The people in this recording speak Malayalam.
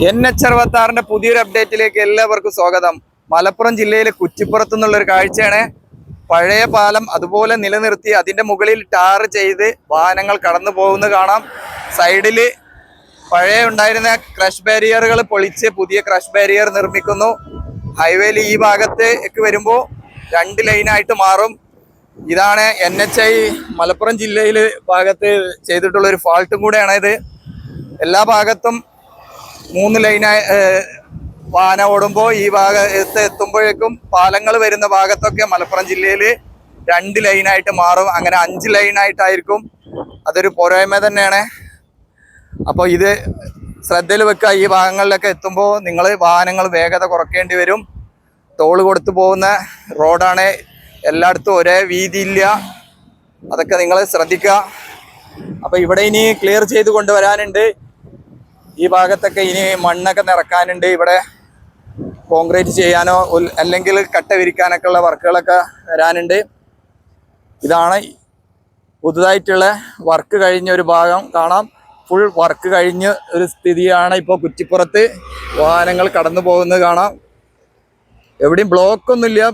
NH66 പുതിയൊരു അപ്ഡേറ്റിലേക്ക് എല്ലാവർക്കും സ്വാഗതം. മലപ്പുറം ജില്ലയിലെ കുറ്റിപ്പുറത്തു നിന്നുള്ളൊരു കാഴ്ചയാണ്. പഴയ പാലം അതുപോലെ നിലനിർത്തി അതിൻ്റെ മുകളിൽ ടാർ ചെയ്ത് വാഹനങ്ങൾ കടന്നു പോകുന്നത് കാണാം. സൈഡിൽ പഴയ ഉണ്ടായിരുന്ന ക്രഷ് ബാരിയറുകൾ പൊളിച്ച് പുതിയ ക്രഷ് ബാരിയർ നിർമ്മിക്കുന്നു. ഹൈവേയിൽ ഈ ഭാഗത്തേക്ക് വരുമ്പോൾ 2 ലൈനായിട്ട് മാറും. ഇതാണ് NHI മലപ്പുറം ജില്ലയിൽ ഭാഗത്ത് ചെയ്തിട്ടുള്ള ഒരു ഫാൾട്ടും കൂടെയാണ് ഇത്. എല്ലാ ഭാഗത്തും 3 ലൈനായി വാഹനം ഓടുമ്പോൾ ഈ ഭാഗത്ത് എത്തുമ്പോഴേക്കും പാലങ്ങൾ വരുന്ന ഭാഗത്തൊക്കെ മലപ്പുറം ജില്ലയിൽ 2 ലൈനായിട്ട് മാറും. അങ്ങനെ 5 ലൈനായിട്ടായിരിക്കും. അതൊരു പോരായ്മ തന്നെയാണ്. അപ്പോൾ ഇത് ശ്രദ്ധയിൽ വെക്കുക. ഈ ഭാഗങ്ങളിലൊക്കെ എത്തുമ്പോൾ നിങ്ങൾ വാഹനങ്ങൾ വേഗത കുറയ്ക്കേണ്ടി വരും. ടോൾ കൊടുത്തു പോകുന്ന റോഡാണ്. എല്ലായിടത്തും ഒരേ വീതിയില്ല. അതൊക്കെ നിങ്ങൾ ശ്രദ്ധിക്കുക. അപ്പോൾ ഇവിടെ ഇനി ക്ലിയർ ചെയ്ത് കൊണ്ടുവരാനുണ്ട്. ഈ ഭാഗത്തൊക്കെ ഇനി മണ്ണൊക്കെ നിറക്കാനുണ്ട്. ഇവിടെ കോൺക്രീറ്റ് ചെയ്യാനോ അല്ലെങ്കിൽ കട്ട വിരിക്കാനൊക്കെ ഉള്ള വർക്കുകളൊക്കെ വരാനുണ്ട്. ഇതാണ് പുതുതായിട്ടുള്ള വർക്ക് കഴിഞ്ഞ ഒരു ഭാഗം കാണാം. ഫുൾ വർക്ക് കഴിഞ്ഞ ഒരു സ്ഥിതിയാണ് ഇപ്പോൾ കുറ്റിപ്പുറത്ത്. വാഹനങ്ങൾ കടന്നു പോകുന്നത് കാണാം. എവിടെയും ബ്ലോക്കൊന്നുമില്ല.